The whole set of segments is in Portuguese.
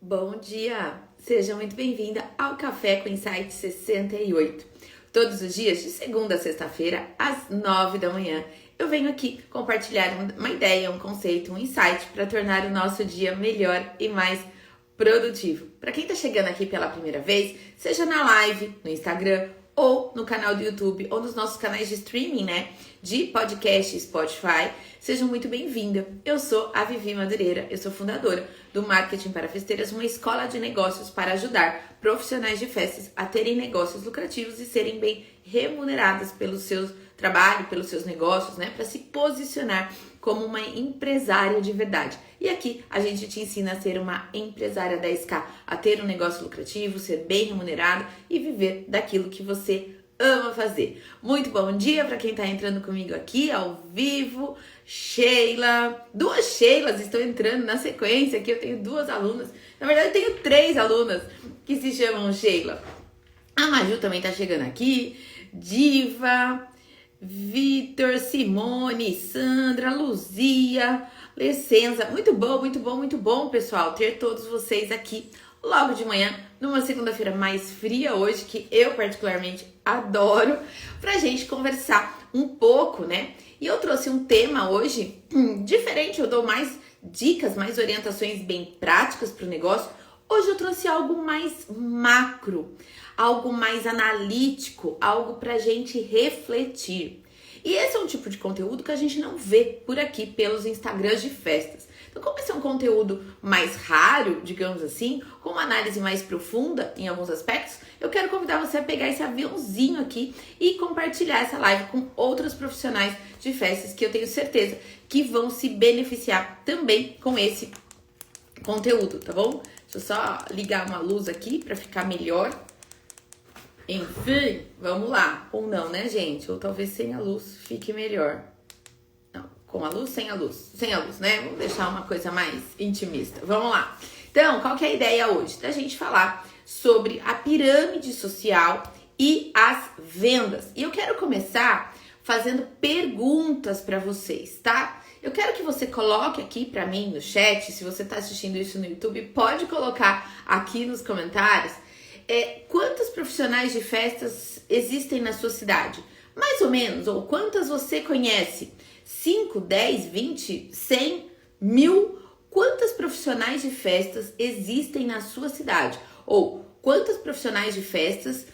Bom dia! Seja muito bem-vinda ao Café com Insight 68. Todos os dias, de segunda a sexta-feira, às 9 da manhã, eu venho aqui compartilhar uma ideia, um conceito, um insight para tornar o nosso dia melhor e mais produtivo. Para quem está chegando aqui pela primeira vez, seja na live, no Instagram, ou no canal do YouTube, ou nos nossos canais de streaming, de podcast e Spotify, sejam muito bem-vindas. Eu sou a Vivi Madureira, eu sou fundadora do Marketing para Festeiras, uma escola de negócios para ajudar profissionais de festas a terem negócios lucrativos e serem bem remuneradas pelo seu trabalho, pelos seus negócios, para se posicionar como uma empresária de verdade. E aqui a gente te ensina a ser uma empresária 10K, a ter um negócio lucrativo, ser bem remunerado e viver daquilo que você ama fazer. Muito bom dia para quem está entrando comigo aqui ao vivo. Sheila, duas Sheilas estão entrando na sequência aqui. Eu tenho duas alunas, na verdade eu tenho 3 alunas que se chamam Sheila. A Maju também está chegando aqui, Diva, Vitor, Simone, Sandra, Luzia, Licença. Muito bom, pessoal, ter todos vocês aqui logo de manhã, numa segunda-feira mais fria hoje, que eu particularmente adoro, pra gente conversar um pouco, E eu trouxe um tema hoje diferente, eu dou mais dicas, mais orientações bem práticas pro negócio. Hoje eu trouxe algo mais macro, algo mais analítico, algo pra gente refletir. E esse é um tipo de conteúdo que a gente não vê por aqui pelos Instagrams de festas. Então, como esse é um conteúdo mais raro, digamos assim, com uma análise mais profunda em alguns aspectos, eu quero convidar você a pegar esse aviãozinho aqui e compartilhar essa live com outros profissionais de festas que eu tenho certeza que vão se beneficiar também com esse conteúdo, tá bom? Deixa eu só ligar uma luz aqui para ficar melhor. Enfim, vamos lá. Ou não, gente? Ou talvez sem a luz fique melhor. Não, com a luz, sem a luz. Sem a luz, Vamos deixar uma coisa mais intimista. Vamos lá. Então, qual que é a ideia hoje? Da gente falar sobre a pirâmide social e as vendas. E eu quero começar fazendo perguntas para vocês, tá? Eu quero que você coloque aqui para mim no chat, se você está assistindo isso no YouTube, pode colocar aqui nos comentários quantos profissionais de festas existem na sua cidade? Mais ou menos, ou quantas você conhece? 5, 10, 20, 100, 1000? Quantas profissionais de festas existem na sua cidade? Ou quantos profissionais de festas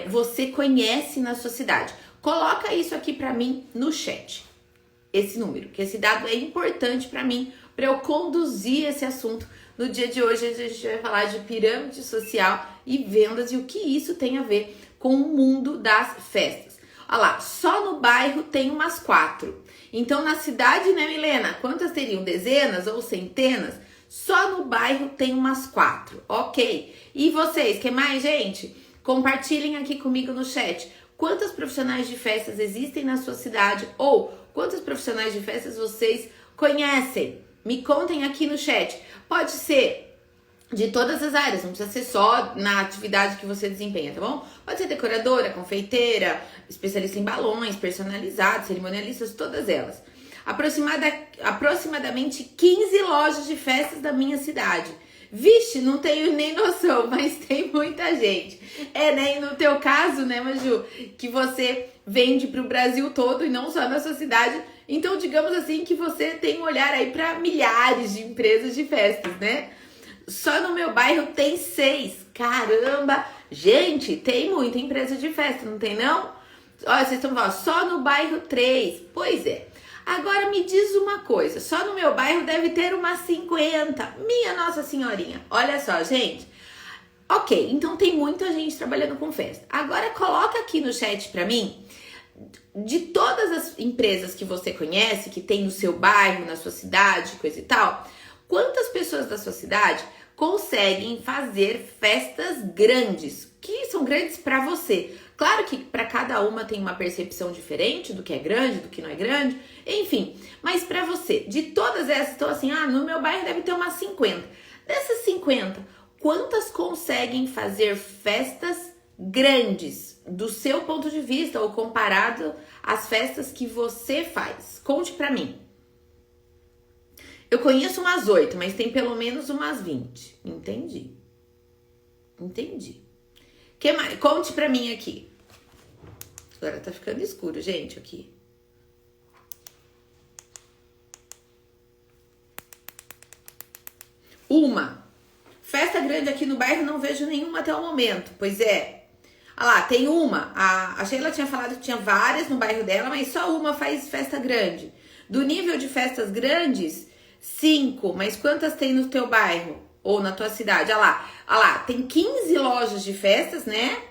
você conhece na sua cidade? Coloca isso aqui para mim no chat. Esse número, que esse dado é importante para mim, para eu conduzir esse assunto. No dia de hoje a gente vai falar de pirâmide social e vendas e o que isso tem a ver com o mundo das festas. Olha lá, só no bairro tem umas 4. Então na cidade, Milena? Quantas teriam? Dezenas ou centenas? Só no bairro tem umas 4, ok? E vocês, que mais, gente? Compartilhem aqui comigo no chat. Quantos profissionais de festas existem na sua cidade? Ou quantos profissionais de festas vocês conhecem? Me contem aqui no chat. Pode ser de todas as áreas, não precisa ser só na atividade que você desempenha, tá bom? Pode ser decoradora, confeiteira, especialista em balões, personalizados, cerimonialistas, todas elas. Aproximadamente 15 lojas de festas da minha cidade. Vixe, não tenho nem noção, mas tem muita gente. E no teu caso, Maju, que você vende para o Brasil todo e não só na sua cidade. Então, digamos assim, que você tem um olhar aí para milhares de empresas de festas, Só no meu bairro tem 6. Caramba! Gente, tem muita empresa de festa, não tem não? Olha, vocês estão falando, só no bairro 3. Pois é. Agora me diz uma coisa, só no meu bairro deve ter umas 50. Minha Nossa Senhorinha. Olha só, gente. Ok, então tem muita gente trabalhando com festa. Agora coloca aqui no chat pra mim, de todas as empresas que você conhece, que tem no seu bairro, na sua cidade, coisa e tal, quantas pessoas da sua cidade conseguem fazer festas grandes, que são grandes para você? Claro que para cada uma tem uma percepção diferente do que é grande, do que não é grande, enfim. Mas para você, de todas essas, então assim, no meu bairro deve ter umas 50. Dessas 50, quantas conseguem fazer festas grandes do seu ponto de vista ou comparado às festas que você faz? Conte para mim. Eu conheço umas 8, mas tem pelo menos umas 20. Entendi. Que mais? Conte pra mim aqui. Agora tá ficando escuro, gente, aqui. Uma. Festa grande aqui no bairro, não vejo nenhuma até o momento. Pois é. Olha lá, tem uma. A Sheila tinha falado que tinha várias no bairro dela, mas só uma faz festa grande. Do nível de festas grandes, 5. Mas quantas tem no teu bairro? Ou na tua cidade? Olha lá, tem 15 lojas de festas, né?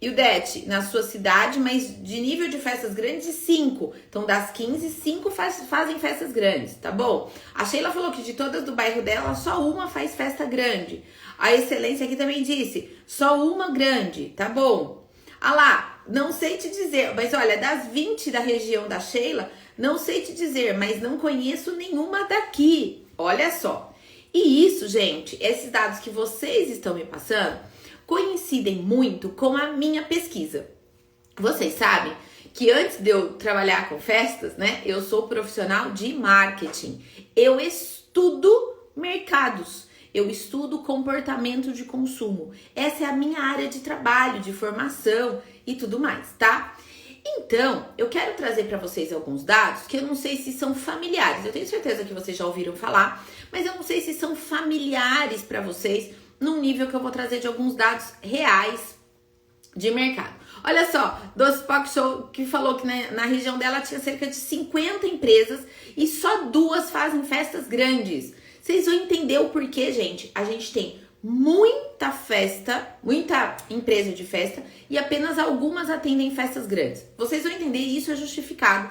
E o Det, na sua cidade, mas de nível de festas grandes, 5. Então, das 15, 5 fazem festas grandes, tá bom? A Sheila falou que de todas do bairro dela, só uma faz festa grande. A Excelência aqui também disse, só uma grande, tá bom? Ah lá, não sei te dizer, mas olha, das 20 da região da Sheila, não sei te dizer, mas não conheço nenhuma daqui. Olha só. E isso, gente, esses dados que vocês estão me passando, coincidem muito com a minha pesquisa. Vocês sabem que antes de eu trabalhar com festas, né, eu sou profissional de marketing. Eu estudo mercados, eu estudo comportamento de consumo. Essa é a minha área de trabalho, de formação e tudo mais, tá? Então, eu quero trazer para vocês alguns dados que eu não sei se são familiares. Eu tenho certeza que vocês já ouviram falar, mas eu não sei se são familiares para vocês, num nível que eu vou trazer de alguns dados reais de mercado. Olha só, Doce Poc Show que falou que na região dela tinha cerca de 50 empresas e só 2 fazem festas grandes. Vocês vão entender o porquê, gente. A gente tem muita festa, muita empresa de festa e apenas algumas atendem festas grandes. Vocês vão entender, e isso é justificado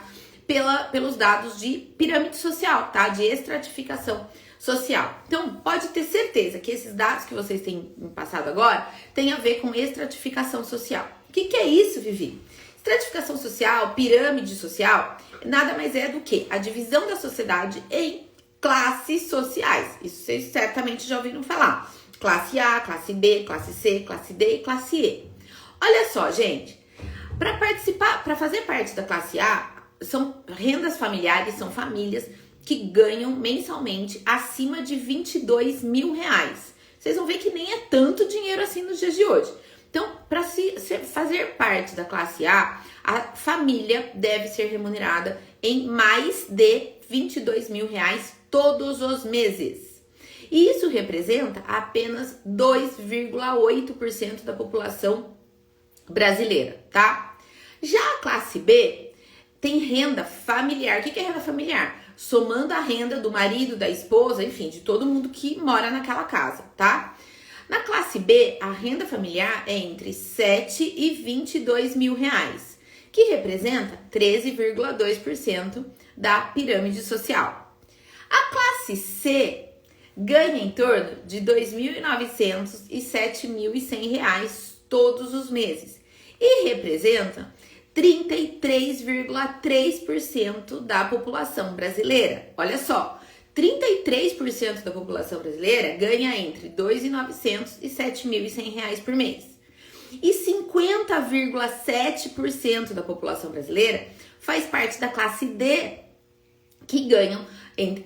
pelos dados de pirâmide social, tá? De estratificação social. Então, pode ter certeza que esses dados que vocês têm me passado agora têm a ver com estratificação social. O que é isso, Vivi? Estratificação social, pirâmide social, nada mais é do que a divisão da sociedade em classes sociais. Isso vocês certamente já ouviram falar. Classe A, classe B, classe C, classe D e classe E. Olha só, gente, para participar, para fazer parte da classe A, são rendas familiares, são famílias que ganham mensalmente acima de 22 mil reais. Vocês vão ver que nem é tanto dinheiro assim nos dias de hoje. Então, para fazer parte da classe A, a família deve ser remunerada em mais de 22 mil reais todos os meses. E isso representa apenas 2,8% da população brasileira, tá? Já a classe B tem renda familiar. O que é renda familiar? Somando a renda do marido, da esposa, enfim, de todo mundo que mora naquela casa, tá? Na classe B, a renda familiar é entre 7 e 22 mil reais, que representa 13,2% da pirâmide social. A classe C ganha em torno de R$ 2.900 e R$ 7.100 reais todos os meses e representa 33,3% da população brasileira. Olha só, 33% da população brasileira ganha entre R$ 2.900 e R$ 7.100 reais por mês. E 50,7% da população brasileira faz parte da classe D, que ganham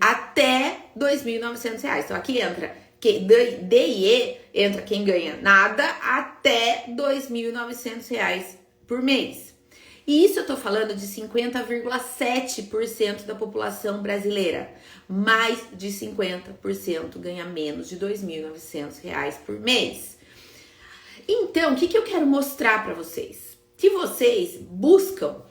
até R$ 2.900 reais. Então aqui entra D e E, entra quem ganha nada até R$ 2.900 reais por mês. E isso eu tô falando de 50,7% da população brasileira. Mais de 50% ganha menos de R$ 2.900 reais por mês. Então, o que eu quero mostrar para vocês? Que vocês buscam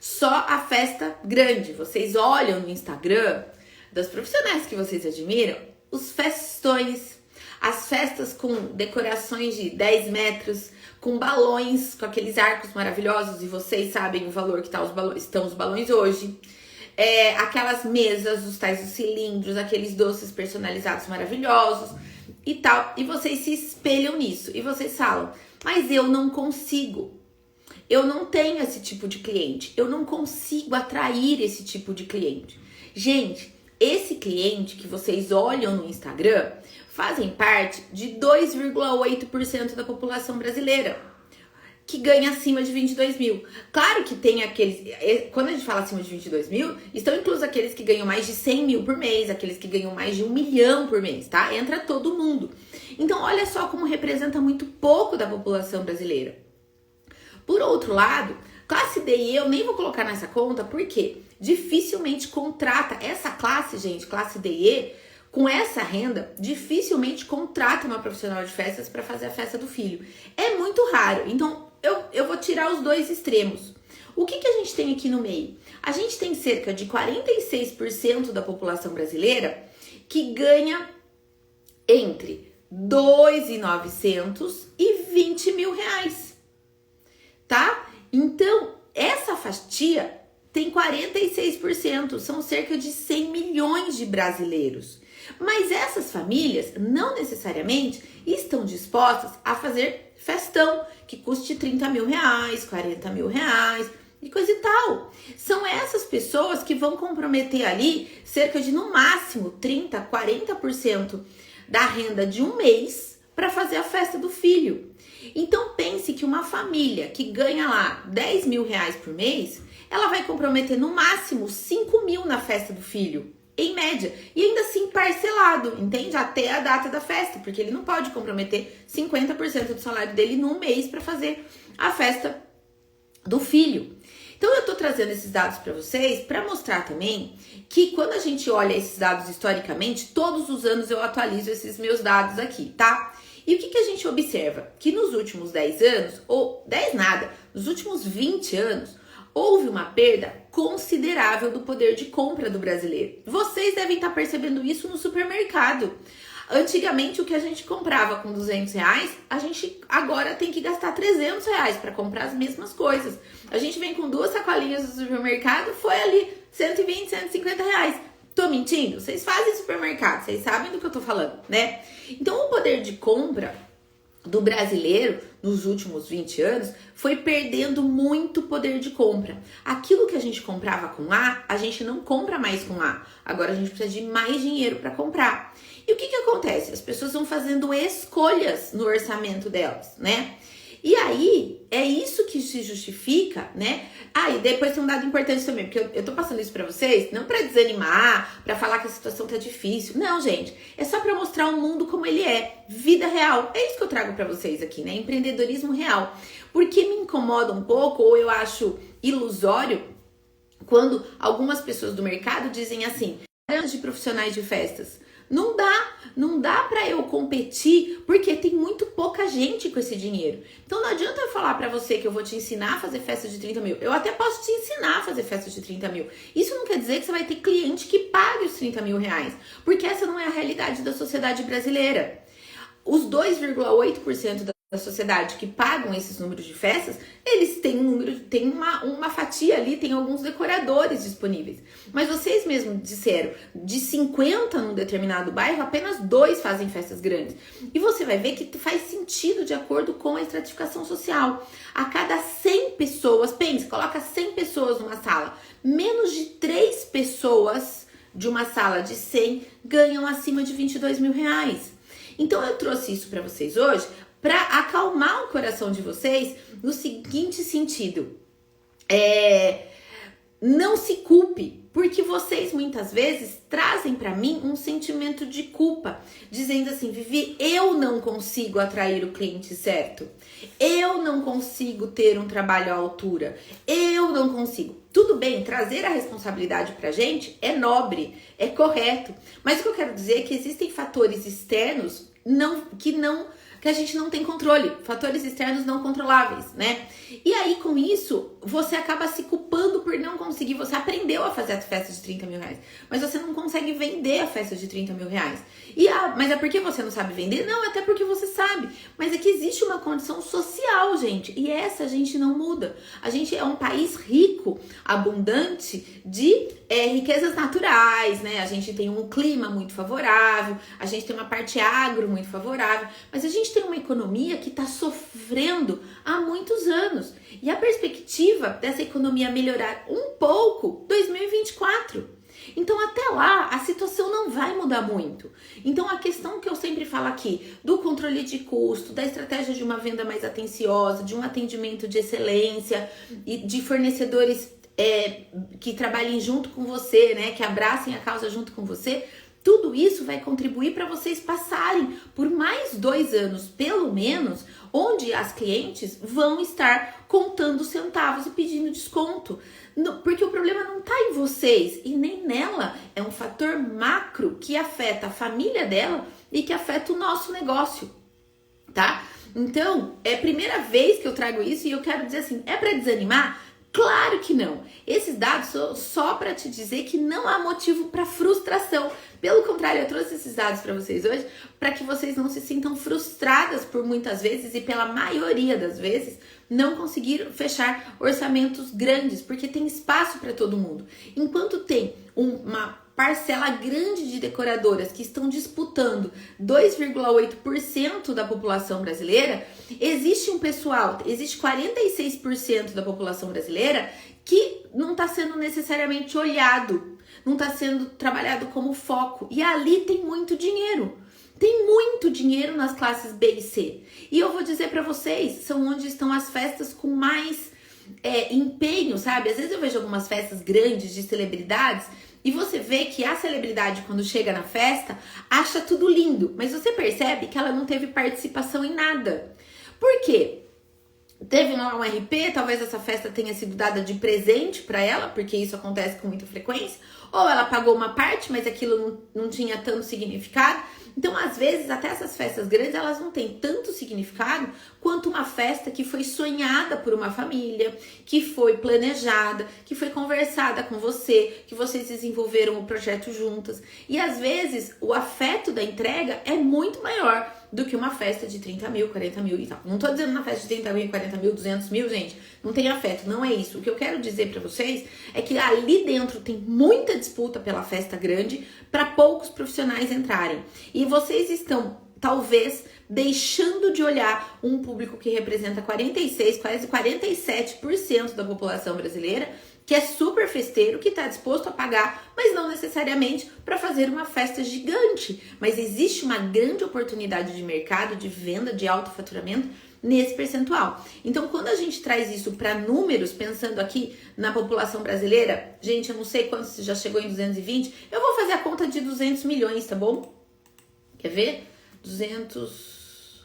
só a festa grande. Vocês olham no Instagram das profissionais que vocês admiram, os festões, as festas com decorações de 10 metros, com balões, com aqueles arcos maravilhosos, e vocês sabem o valor que estão os balões hoje. Aquelas mesas, os tais dos cilindros, aqueles doces personalizados maravilhosos e tal. E vocês se espelham nisso e vocês falam, mas eu não consigo. Eu não tenho esse tipo de cliente. Eu não consigo atrair esse tipo de cliente. Gente, esse cliente que vocês olham no Instagram fazem parte de 2,8% da população brasileira. que ganha acima de 22 mil. Claro que tem aqueles, quando a gente fala acima de 22 mil, estão inclusos aqueles que ganham mais de 100 mil por mês, aqueles que ganham mais de 1 milhão por mês, tá? Entra todo mundo. Então, olha só como representa muito pouco da população brasileira. Por outro lado, classe D e E eu nem vou colocar nessa conta, porque dificilmente contrata essa classe, gente, classe D e E, com essa renda, dificilmente contrata uma profissional de festas para fazer a festa do filho. É muito raro. Então, eu vou tirar os dois extremos. O que a gente tem aqui no meio? A gente tem cerca de 46% da população brasileira que ganha entre 2.900 e 20 mil reais, tá? Então, essa fatia tem 46%, são cerca de 100 milhões de brasileiros. Mas essas famílias não necessariamente estão dispostas a fazer festão que custe 30 mil reais, 40 mil reais e coisa e tal. São essas pessoas que vão comprometer ali cerca de, no máximo, 30, 40% da renda de um mês para fazer a festa do filho. Então pense que uma família que ganha lá 10 mil reais por mês, ela vai comprometer no máximo 5 mil na festa do filho, em média, e ainda assim parcelado, entende? Até a data da festa, porque ele não pode comprometer 50% do salário dele num mês para fazer a festa do filho. Então eu tô trazendo esses dados para vocês para mostrar também que quando a gente olha esses dados historicamente, todos os anos eu atualizo esses meus dados aqui, tá? E o que a gente observa? Que nos últimos 10 anos, ou 10 nada, nos últimos 20 anos, houve uma perda considerável do poder de compra do brasileiro. Vocês devem estar percebendo isso no supermercado. Antigamente, o que a gente comprava com 200 reais, a gente agora tem que gastar 300 reais para comprar as mesmas coisas. A gente vem com 2 sacolinhas do supermercado, foi ali 120, 150 reais. Tô mentindo? Vocês fazem supermercado, vocês sabem do que eu tô falando, né? Então, o poder de compra do brasileiro nos últimos 20 anos foi perdendo muito poder de compra. Aquilo que a gente comprava com a gente não compra mais com A. Agora a gente precisa de mais dinheiro para comprar. E o que acontece? As pessoas vão fazendo escolhas no orçamento delas, né? E aí, é isso que se justifica, né? E depois tem um dado importante também, porque eu tô passando isso pra vocês, não pra desanimar, pra falar que a situação tá difícil. Não, gente, é só pra mostrar o mundo como ele é, vida real. É isso que eu trago pra vocês aqui, né? Empreendedorismo real. Porque me incomoda um pouco, ou eu acho ilusório, quando algumas pessoas do mercado dizem assim, de profissionais de festas. Não dá pra eu competir porque tem muito pouca gente com esse dinheiro. Então não adianta eu falar pra você que eu vou te ensinar a fazer festa de 30 mil. Eu até posso te ensinar a fazer festa de 30 mil. Isso não quer dizer que você vai ter cliente que pague os 30 mil reais, porque essa não é a realidade da sociedade brasileira. Os 2,8% da sociedade que pagam esses números de festas, eles têm uma fatia ali, tem alguns decoradores disponíveis. Mas vocês mesmos disseram, de 50 num determinado bairro, apenas 2 fazem festas grandes. E você vai ver que faz sentido de acordo com a estratificação social. A cada 100 pessoas, pense, coloca 100 pessoas numa sala, menos de 3 pessoas de uma sala de 100 ganham acima de 22 mil reais. Então eu trouxe isso para vocês hoje para acalmar o coração de vocês no seguinte sentido. Não se culpe, porque vocês muitas vezes trazem para mim um sentimento de culpa, dizendo assim, Vivi, eu não consigo atrair o cliente certo, eu não consigo ter um trabalho à altura, eu não consigo. Tudo bem, trazer a responsabilidade pra gente é nobre, é correto, mas o que eu quero dizer é que existem fatores externos que a gente não tem controle, fatores externos não controláveis, né? E aí, com isso, você acaba se culpando por não conseguir, você aprendeu a fazer a festa de 30 mil reais, mas você não consegue vender a festa de 30 mil reais. Mas é porque você não sabe vender? Não, até porque você sabe, mas é que existe uma condição social, gente, e essa a gente não muda. A gente é um país rico, abundante de riquezas naturais, né? A gente tem um clima muito favorável, a gente tem uma parte agro muito favorável, mas a gente tem uma economia que está sofrendo há muitos anos. E a perspectiva dessa economia melhorar um pouco, 2024. Então até lá a situação não vai mudar muito. Então a questão que eu sempre falo aqui do controle de custo, da estratégia de uma venda mais atenciosa, de um atendimento de excelência e de fornecedores que trabalhem junto com você, né, que abracem a causa junto com você, tudo isso vai contribuir para vocês passarem por mais 2 anos, pelo menos, onde as clientes vão estar contando centavos e pedindo desconto. Porque o problema não está em vocês e nem nela. É um fator macro que afeta a família dela e que afeta o nosso negócio, tá? Então, é a primeira vez que eu trago isso e eu quero dizer assim, é para desanimar? Claro que não. Esses dados são só para te dizer que não há motivo para frustração. Pelo contrário, eu trouxe esses dados para vocês hoje para que vocês não se sintam frustradas por muitas vezes e pela maioria das vezes não conseguir fechar orçamentos grandes, porque tem espaço para todo mundo. Enquanto tem uma parcela grande de decoradoras que estão disputando 2,8% da população brasileira, existe 46% da população brasileira que não está sendo necessariamente olhado, não está sendo trabalhado como foco. E ali tem muito dinheiro. Tem muito dinheiro nas classes B e C. E eu vou dizer para vocês, são onde estão as festas com mais empenho, sabe? Às vezes eu vejo algumas festas grandes de celebridades e você vê que a celebridade, quando chega na festa, acha tudo lindo. Mas você percebe que ela não teve participação em nada. Por quê? Teve um RP, talvez essa festa tenha sido dada de presente para ela, porque isso acontece com muita frequência. Ou ela pagou uma parte, mas aquilo não tinha tanto significado. Então, às vezes, até essas festas grandes, elas não têm tanto significado quanto uma festa que foi sonhada por uma família, que foi planejada, que foi conversada com você, que vocês desenvolveram o projeto juntas. E, às vezes, o afeto da entrega é muito maior do que uma festa de 30 mil, 40 mil e tal. Não tô dizendo uma festa de 30 mil, 40 mil, 200 mil, gente. Não tem afeto, não é isso. O que eu quero dizer pra vocês é que ali dentro tem muita disputa pela festa grande para poucos profissionais entrarem. E vocês estão, talvez, deixando de olhar um público que representa 46, quase 47% da população brasileira, que é super festeiro, que está disposto a pagar, mas não necessariamente para fazer uma festa gigante. Mas existe uma grande oportunidade de mercado, de venda, de alto faturamento nesse percentual. Então, quando a gente traz isso para números, pensando aqui na população brasileira, gente, eu não sei quanto já chegou em 220, eu vou fazer a conta de 200 milhões, tá bom? Quer ver? 200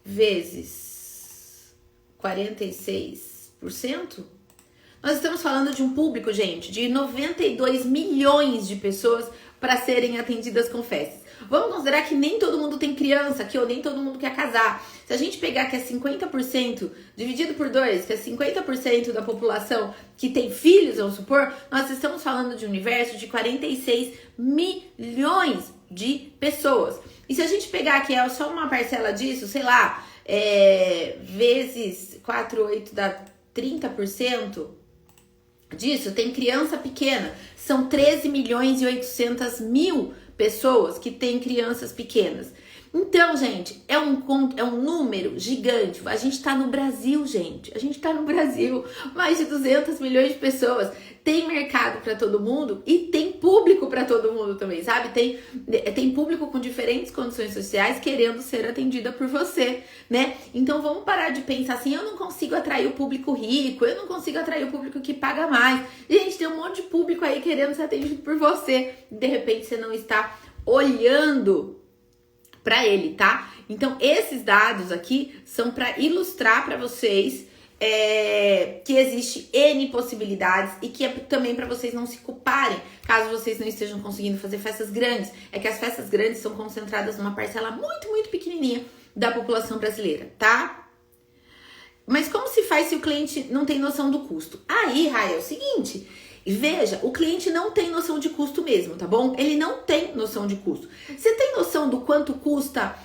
vezes 46%. Nós estamos falando de um público, gente, de 92 milhões de pessoas para serem atendidas com festas. Vamos considerar que nem todo mundo tem criança aqui, ou nem todo mundo quer casar. Se a gente pegar que é 50% dividido por 2, que é 50% da população que tem filhos, vamos supor, nós estamos falando de um universo de 46 milhões de pessoas. E se a gente pegar que é só uma parcela disso, sei lá, vezes 4,8 dá 30% disso, tem criança pequena. São 13 milhões e 800 mil pessoas que têm crianças pequenas. Então, gente, é um número gigante. A gente tá no Brasil, gente. A gente tá no Brasil. Mais de 200 milhões de pessoas. Tem mercado para todo mundo e tem público para todo mundo também, sabe? Tem público com diferentes condições sociais querendo ser atendida por você, né? Então, vamos parar de pensar assim, eu não consigo atrair o público rico, eu não consigo atrair o público que paga mais. Gente, tem um monte de público aí querendo ser atendido por você. De repente, você não está olhando para ele, tá? Então, esses dados aqui são para ilustrar para vocês que existe N possibilidades e que é também para vocês não se culparem caso vocês não estejam conseguindo fazer festas grandes. É que as festas grandes são concentradas numa parcela muito, muito pequenininha da população brasileira, tá? Mas como se faz se o cliente não tem noção do custo? Aí, Raia, é o seguinte... Veja, o cliente não tem noção de custo mesmo, tá bom? Ele não tem noção de custo. Você tem noção do quanto custa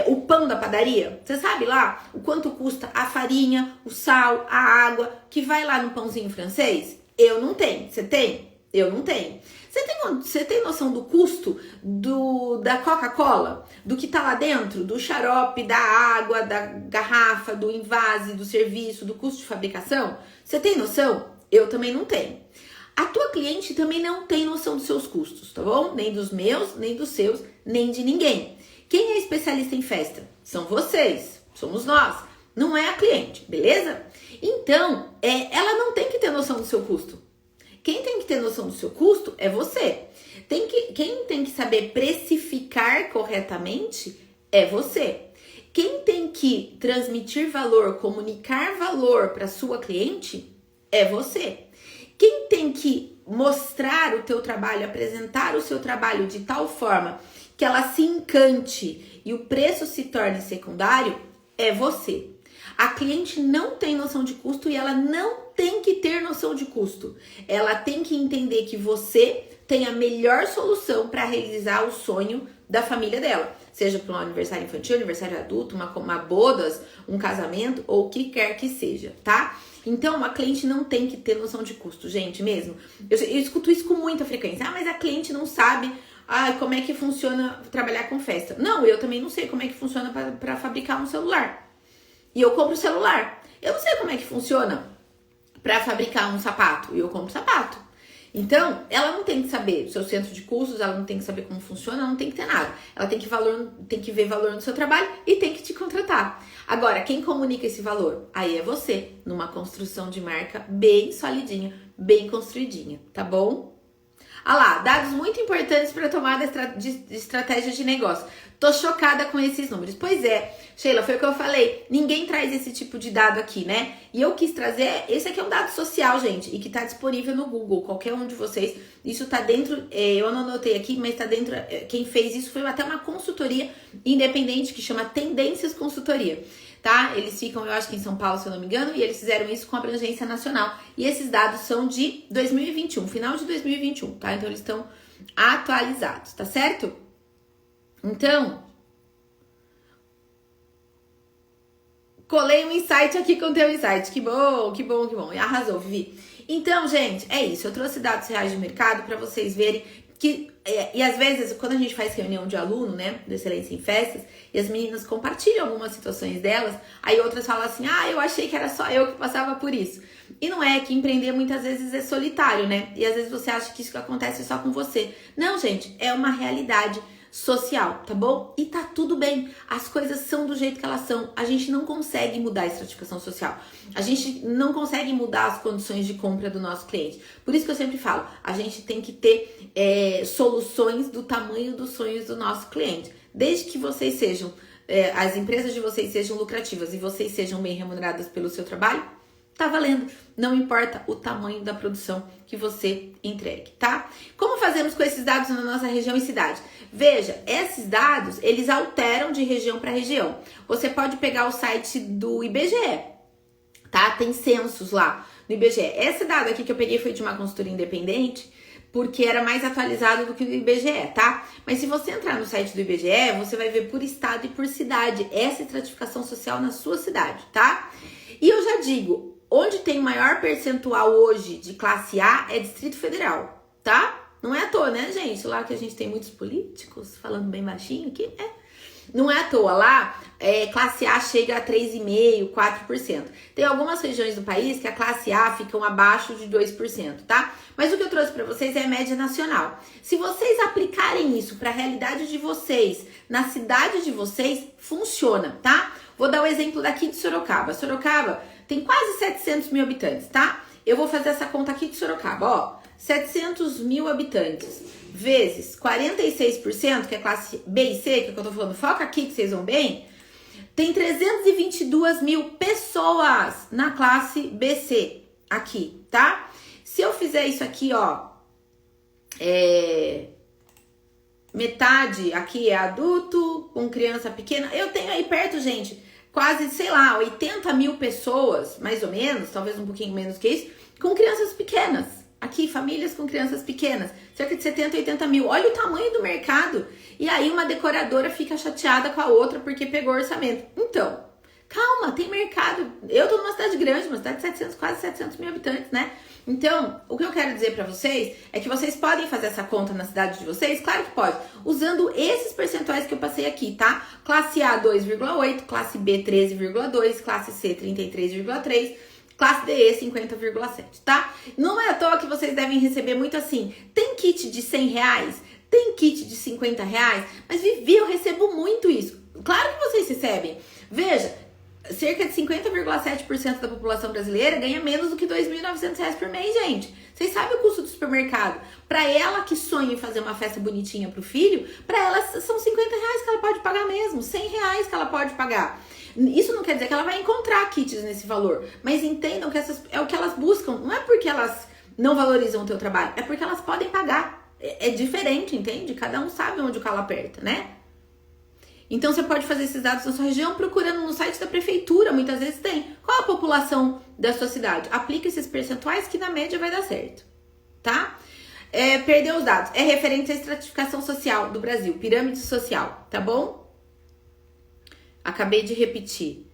o pão da padaria? Você sabe lá o quanto custa a farinha, o sal, a água que vai lá no pãozinho francês? Eu não tenho. Você tem? Eu não tenho. Você tem noção do custo da Coca-Cola? Do que tá lá dentro? Do xarope, da água, da garrafa, do invase, do serviço, do custo de fabricação? Você tem noção? Eu também não tenho. A tua cliente também não tem noção dos seus custos, tá bom? Nem dos meus, nem dos seus, nem de ninguém. Quem é especialista em festa? São vocês, somos nós, não é a cliente, beleza? Então, ela não tem que ter noção do seu custo. Quem tem que ter noção do seu custo é você. Quem tem que saber precificar corretamente é você. Quem tem que transmitir valor, comunicar valor para sua cliente é você. Quem tem que mostrar o teu trabalho, apresentar o seu trabalho de tal forma que ela se encante e o preço se torne secundário é você. A cliente não tem noção de custo e ela não tem que ter noção de custo. Ela tem que entender que você tem a melhor solução para realizar o sonho da família dela. Seja para um aniversário infantil, aniversário adulto, uma bodas, um casamento ou o que quer que seja, tá? Então, a cliente não tem que ter noção de custo, gente, mesmo. Eu escuto isso com muita frequência. Ah, mas a cliente não sabe como é que funciona trabalhar com festa. Não, eu também não sei como é que funciona para fabricar um celular. E eu compro celular. Eu não sei como é que funciona para fabricar um sapato. E eu compro sapato. Então, ela não tem que saber do seu centro de custos, ela não tem que saber como funciona, ela não tem que ter nada. Ela tem que ver valor no seu trabalho e tem que te contratar. Agora, quem comunica esse valor? Aí é você, numa construção de marca bem solidinha, bem construidinha, tá bom? Ah lá, dados muito importantes para tomada de estratégia de negócio. Tô chocada com esses números. Pois é, Sheila, foi o que eu falei. Ninguém traz esse tipo de dado aqui, né? E eu quis trazer, esse aqui é um dado social, gente, e que tá disponível no Google, qualquer um de vocês. Isso tá dentro, eu não anotei aqui, mas tá dentro, quem fez isso foi até uma consultoria independente que chama Tendências Consultoria. Tá? Eles ficam, eu acho que em São Paulo, se eu não me engano, e eles fizeram isso com abrangência nacional. E esses dados são de 2021, final de 2021, tá? Então eles estão atualizados, tá certo? Então, colei um insight aqui com o teu insight. Que bom, que bom, que bom. E arrasou, Vivi. Então, gente, é isso. Eu trouxe dados reais de mercado para vocês verem que... E às vezes, quando a gente faz reunião de aluno, né, do Excelência em Festas, e as meninas compartilham algumas situações delas, aí outras falam assim, eu achei que era só eu que passava por isso. E não é, que empreender muitas vezes é solitário, né? E às vezes você acha que isso acontece só com você. Não, gente, é uma realidade social, tá bom? E tá tudo bem, as coisas são do jeito que elas são. A gente não consegue mudar a estratificação social, a gente não consegue mudar as condições de compra do nosso cliente. Por isso que eu sempre falo, a gente tem que ter soluções do tamanho dos sonhos do nosso cliente. Desde que vocês sejam, as empresas de vocês sejam lucrativas e vocês sejam bem remuneradas pelo seu trabalho, tá valendo. Não importa o tamanho da produção que você entregue, tá? Como fazemos com esses dados na nossa região e cidade? Veja, esses dados, eles alteram de região para região. Você pode pegar o site do IBGE, tá? Tem censos lá no IBGE. Esse dado aqui que eu peguei foi de uma consultoria independente, porque era mais atualizado do que o IBGE, tá? Mas se você entrar no site do IBGE, você vai ver por estado e por cidade essa estratificação social na sua cidade, tá? E eu já digo, onde tem maior percentual hoje de classe A é Distrito Federal, tá? Não é à toa, né, gente? Lá que a gente tem muitos políticos falando bem baixinho aqui, Não é à toa. Lá, classe A chega a 3,5%, 4%. Tem algumas regiões do país que a classe A ficam abaixo de 2%, tá? Mas o que eu trouxe para vocês é a média nacional. Se vocês aplicarem isso para a realidade de vocês, na cidade de vocês, funciona, tá? Vou dar o exemplo daqui de Sorocaba. Sorocaba tem quase 700 mil habitantes, tá? Eu vou fazer essa conta aqui de Sorocaba, ó. 700 mil habitantes vezes 46%, que é classe B e C, que é o que eu tô falando, foca aqui que vocês vão bem, tem 322 mil pessoas na classe BC aqui, tá? Se eu fizer isso aqui, ó, metade aqui é adulto, com criança pequena, eu tenho aí perto, gente, quase, sei lá, 80 mil pessoas, mais ou menos, talvez um pouquinho menos que isso, com crianças pequenas. Aqui, famílias com crianças pequenas, cerca de 70, 80 mil. Olha o tamanho do mercado. E aí uma decoradora fica chateada com a outra porque pegou orçamento. Então, calma, tem mercado. Eu tô numa cidade grande, uma cidade de 700, quase 700 mil habitantes, né? Então, o que eu quero dizer pra vocês é que vocês podem fazer essa conta na cidade de vocês, claro que pode, usando esses percentuais que eu passei aqui, tá? Classe A 2,8, classe B 13,2, classe C 33,3, Classe DE 50,7, tá? Não é à toa que vocês devem receber muito assim, tem kit de R$100? Tem kit de R$50? Mas Vivi, eu recebo muito isso. Claro que vocês recebem. Veja, cerca de 50,7% da população brasileira ganha menos do que R$2.900 por mês, gente. Vocês sabem o custo do supermercado? Para ela que sonha em fazer uma festa bonitinha pro filho, para ela são R$50 que ela pode pagar mesmo, R$100 que ela pode pagar. Isso não quer dizer que ela vai encontrar kits nesse valor, mas entendam que é o que elas buscam. Não é porque elas não valorizam o teu trabalho, é porque elas podem pagar. É diferente, entende? Cada um sabe onde o calo aperta, né? Então você pode fazer esses dados na sua região procurando no site da prefeitura, muitas vezes tem. Qual a população da sua cidade? Aplica esses percentuais que na média vai dar certo, tá? Perdeu os dados. É referente à estratificação social do Brasil, pirâmide social, tá bom? Acabei de repetir.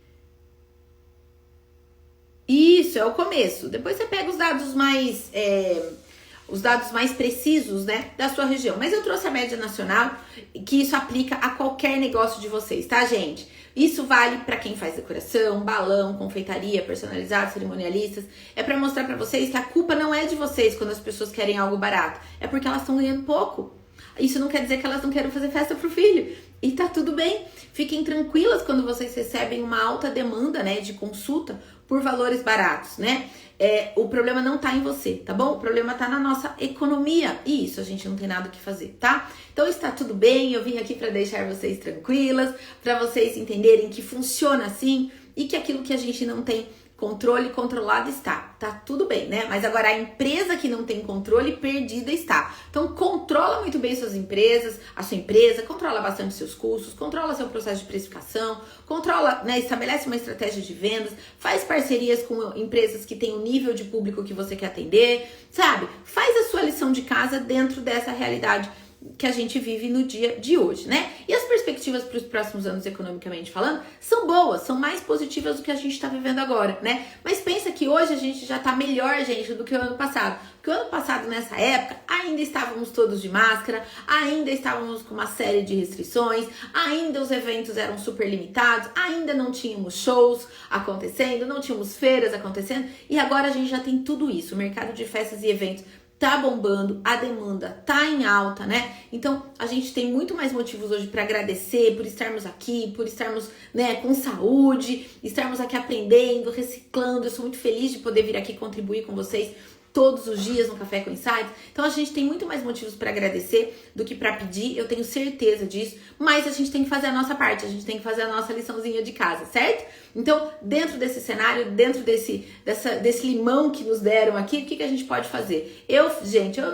Isso, é o começo. Depois você pega os dados mais precisos, né, da sua região. Mas eu trouxe a média nacional, que isso aplica a qualquer negócio de vocês, tá, gente? Isso vale para quem faz decoração, balão, confeitaria, personalizado, cerimonialistas. É para mostrar para vocês que a culpa não é de vocês quando as pessoas querem algo barato. É porque elas estão ganhando pouco. Isso não quer dizer que elas não queiram fazer festa pro filho. E tá tudo bem. Fiquem tranquilas quando vocês recebem uma alta demanda, né, de consulta por valores baratos, né? O problema não tá em você, tá bom? O problema tá na nossa economia. E isso a gente não tem nada o que fazer, tá? Então está tudo bem, eu vim aqui para deixar vocês tranquilas, para vocês entenderem que funciona assim e que aquilo que a gente não tem controle, controlado está. Tá tudo bem, né? Mas agora a empresa que não tem controle, perdida está. Então controla muito bem suas empresas, a sua empresa, controla bastante seus custos, controla seu processo de precificação, controla, né, estabelece uma estratégia de vendas, faz parcerias com empresas que têm o nível de público que você quer atender, sabe? Faz a sua lição de casa dentro dessa realidade que a gente vive no dia de hoje, né? E as perspectivas para os próximos anos, economicamente falando, são boas, são mais positivas do que a gente está vivendo agora, né? Mas pensa que hoje a gente já tá melhor, gente, do que o ano passado. Porque o ano passado, nessa época, ainda estávamos todos de máscara, ainda estávamos com uma série de restrições, ainda os eventos eram super limitados, ainda não tínhamos shows acontecendo, não tínhamos feiras acontecendo, e agora a gente já tem tudo isso. O mercado de festas e eventos tá bombando, a demanda tá em alta, né? Então, a gente tem muito mais motivos hoje para agradecer por estarmos aqui, por estarmos, né, com saúde, estarmos aqui aprendendo, reciclando. Eu sou muito feliz de poder vir aqui contribuir com vocês todos os dias no Café com Insights. Então a gente tem muito mais motivos para agradecer do que para pedir, eu tenho certeza disso, mas a gente tem que fazer a nossa parte, a gente tem que fazer a nossa liçãozinha de casa, certo? Então, dentro desse cenário, dentro desse limão que nos deram aqui, o que a gente pode fazer? Eu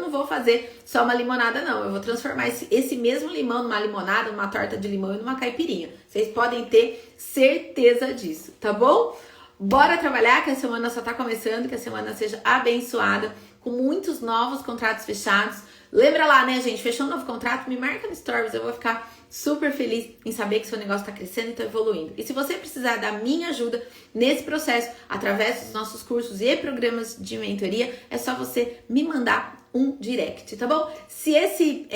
não vou fazer só uma limonada não, eu vou transformar esse mesmo limão numa limonada, numa torta de limão e numa caipirinha. Vocês podem ter certeza disso, tá bom? Bora trabalhar, que a semana só tá começando, que a semana seja abençoada, com muitos novos contratos fechados. Lembra lá, né, gente? Fechou um novo contrato, me marca no Stories, eu vou ficar super feliz em saber que seu negócio tá crescendo e tá evoluindo. E se você precisar da minha ajuda nesse processo, através dos nossos cursos e programas de mentoria, é só você me mandar um direct, tá bom? Se esse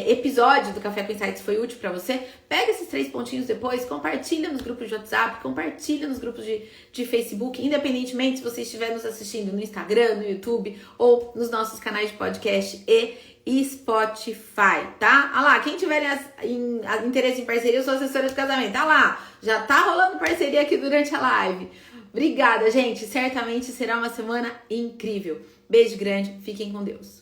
episódio do Café com Insights foi útil pra você, pega esses 3 pontinhos depois, compartilha nos grupos de WhatsApp, compartilha nos grupos de Facebook, independentemente se você estiver nos assistindo no Instagram, no YouTube ou nos nossos canais de podcast e Spotify, tá? Ah lá, quem tiver interesse em parceria, eu sou assessora de casamento, tá lá, já tá rolando parceria aqui durante a live. Obrigada, gente, certamente será uma semana incrível. Beijo grande, fiquem com Deus.